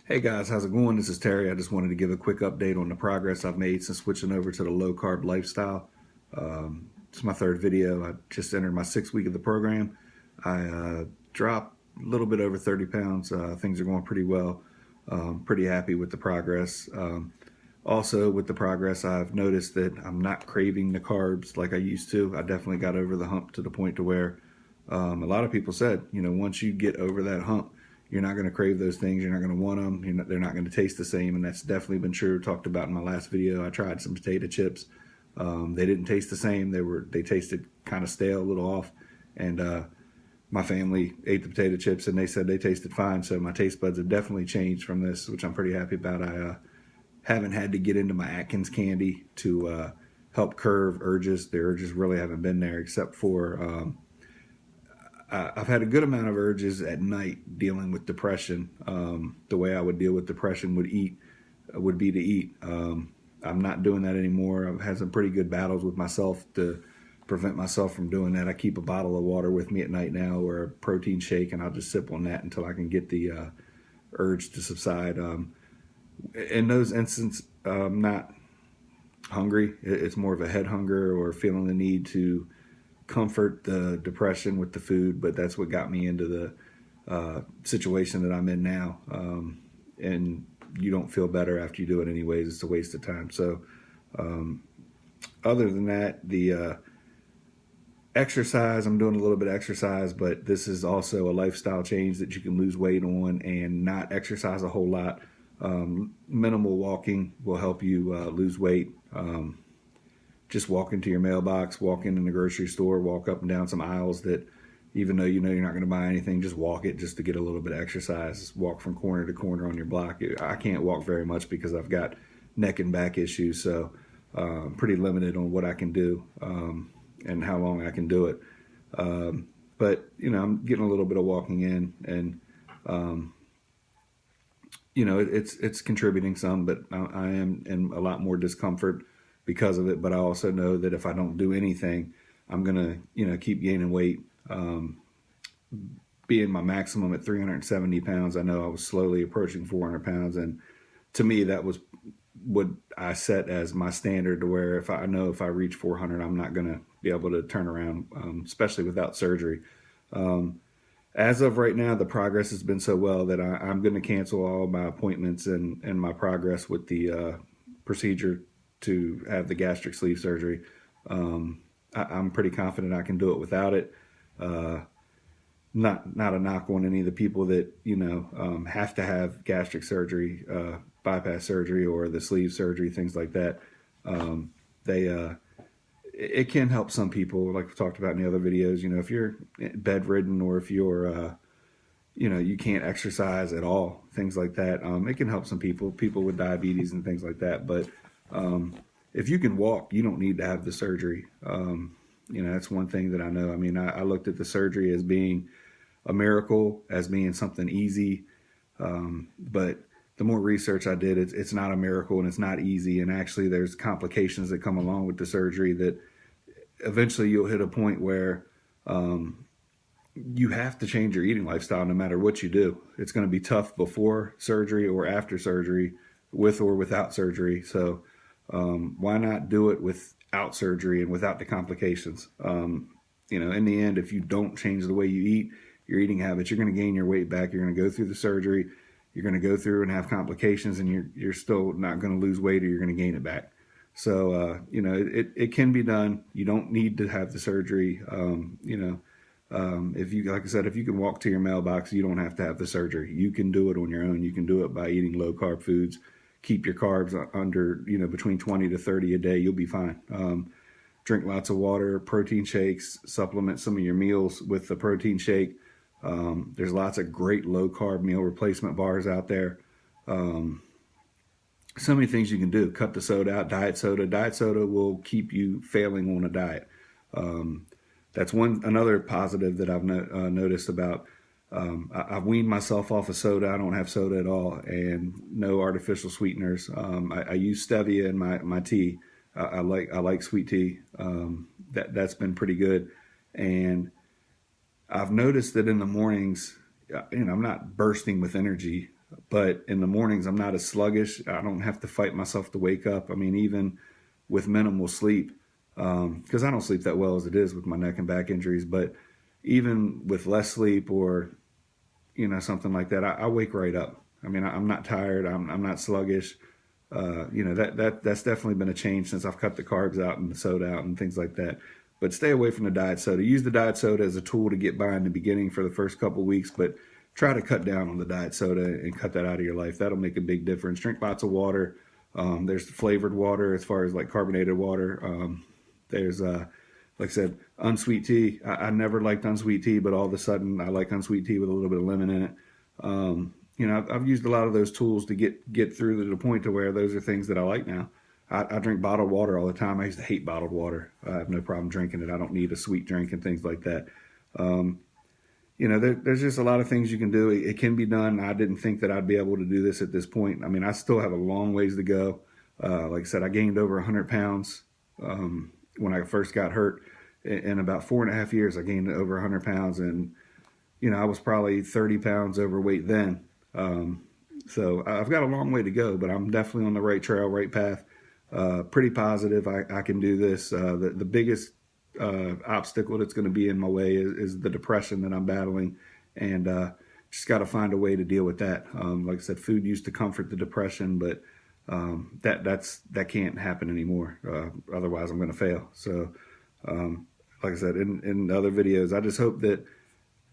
Hey guys, how's it going? This is Terry. I just wanted to give a quick update on the progress I've made since switching over to the low carb lifestyle. It's my third video. I just entered my 6th week of the program. I dropped a little bit over 30 pounds. Things are going pretty well. Pretty happy with the progress. Also, with the progress, I've noticed that I'm not craving the carbs like I used to. I definitely got over the hump to the point to where a lot of people said, once you get over that hump, you're not going to crave those things. You're not going to want them. They're not going to taste the same. And that's definitely been true. Talked about in my last video. I tried some potato chips. They didn't taste the same. They tasted kind of stale, a little off. And my family ate the potato chips and they said they tasted fine. So my taste buds have definitely changed from this, which I'm pretty happy about. I haven't had to get into my Atkins candy to help curb urges. The urges really haven't been there, except for I've had a good amount of urges at night dealing with depression. The way I would deal with depression would be to eat. I'm not doing that anymore. I've had some pretty good battles with myself to prevent myself from doing that. I keep a bottle of water with me at night now, or a protein shake, and I'll just sip on that until I can get the urge to subside. In those instances, I'm not hungry. It's more of a head hunger or feeling the need to comfort the depression with the food, but that's what got me into the situation that I'm in now. And you don't feel better after you do it anyways. It's a waste of time. So other than that, the exercise, I'm doing a little bit of exercise, but this is also a lifestyle change that you can lose weight on and not exercise a whole lot. Minimal walking will help you lose weight. Just walk into your mailbox, walk in the grocery store, walk up and down some aisles that even though you're not going to buy anything, just walk it just to get a little bit of exercise. Walk from corner to corner on your block. I can't walk very much because I've got neck and back issues, so I'm pretty limited on what I can do and how long I can do it. But I'm getting a little bit of walking in, and it's contributing some, but I am in a lot more discomfort because of it. But I also know that if I don't do anything, I'm gonna keep gaining weight. Being my maximum at 370 pounds, I know I was slowly approaching 400 pounds, and to me that was what I set as my standard, to where if I reach 400, I'm not gonna be able to turn around, especially without surgery. As of right now, the progress has been so well that I'm going to cancel all of my appointments and my progress with the procedure to have the gastric sleeve surgery. I'm pretty confident I can do it without it. Not a knock on any of the people that have to have gastric surgery, bypass surgery, or the sleeve surgery, things like that. They it can help some people, like we talked about in the other videos. If you're bedridden, or if you're you can't exercise at all, things like that, it can help some people with diabetes and things like that. But if you can walk, you don't need to have the surgery. That's one thing that I know. I mean, I looked at the surgery as being a miracle, as being something easy, but the more research I did, it's not a miracle and it's not easy. And actually, there's complications that come along with the surgery that eventually you'll hit a point where you have to change your eating lifestyle no matter what you do. It's going to be tough before surgery or after surgery, with or without surgery. So why not do it without surgery and without the complications? In the end, if you don't change the way you eat, your eating habits, you're going to gain your weight back. You're going to go through the surgery. You're going to go through and have complications, and you're still not going to lose weight, or you're going to gain it back. So it can be done. You don't need to have the surgery. If you, like I said, if you can walk to your mailbox, you don't have to have the surgery. You can do it on your own. You can do it by eating low carb foods. Keep your carbs under between 20 to 30 a day. You'll be fine. Drink lots of water, protein shakes, supplement some of your meals with the protein shake. There's lots of great low carb meal replacement bars out there. So many things you can do. Cut the soda out. Diet soda. Diet soda will keep you failing on a diet. That's another positive that I've noticed about. I've weaned myself off of soda. I don't have soda at all, and no artificial sweeteners. I use stevia in my tea. I like sweet tea. That's been pretty good, and I've noticed that in the mornings, I'm not bursting with energy. but in the mornings I'm not as sluggish. I don't have to fight myself to wake up. I mean, even with minimal sleep, because I don't sleep that well as it is with my neck and back injuries, but even with less sleep or something like that, I wake right up. I mean, I'm not tired. I'm not sluggish. That's definitely been a change since I've cut the carbs out and the soda out and things like that. But stay away from the diet soda. Use the diet soda as a tool to get by in the beginning for the first couple weeks, but try to cut down on the diet soda and cut that out of your life. That'll make a big difference. Drink lots of water. There's flavored water as far as like carbonated water. There's like I said, unsweet tea. I never liked unsweet tea, but all of a sudden I like unsweet tea with a little bit of lemon in it. I've used a lot of those tools to get through to the point to where those are things that I like now. I drink bottled water all the time. I used to hate bottled water. I have no problem drinking it. I don't need a sweet drink and things like that. There's just a lot of things you can do. It can be done. I didn't think that I'd be able to do this at this point. I mean, I still have a long ways to go. Like I said, I gained over 100 pounds when I first got hurt. In about 4.5 years, I gained over 100 pounds. And, I was probably 30 pounds overweight then. So I've got a long way to go, but I'm definitely on the right trail, right path. Pretty positive I can do this. The biggest obstacle that's going to be in my way is the depression that I'm battling, and just got to find a way to deal with that. Like I said, food used to comfort the depression, but that can't happen anymore. Otherwise, I'm going to fail. So, like I said in other videos, I just hope that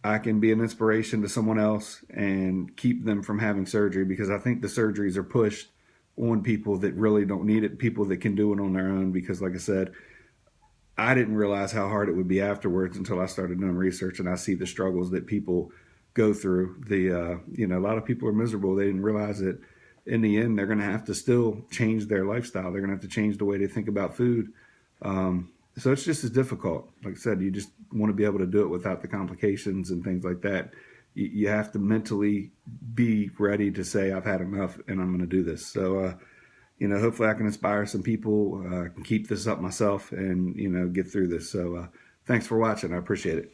I can be an inspiration to someone else and keep them from having surgery, because I think the surgeries are pushed on people that really don't need it, people that can do it on their own. Because like I said, I didn't realize how hard it would be afterwards until I started doing research, and I see the struggles that people go through. A lot of people are miserable. They didn't realize that in the end, they're going to have to still change their lifestyle. They're going to have to change the way they think about food. So it's just as difficult. Like I said, you just want to be able to do it without the complications and things like that. You have to mentally be ready to say, I've had enough and I'm going to do this. So, hopefully I can inspire some people, can keep this up myself and, get through this. So thanks for watching. I appreciate it.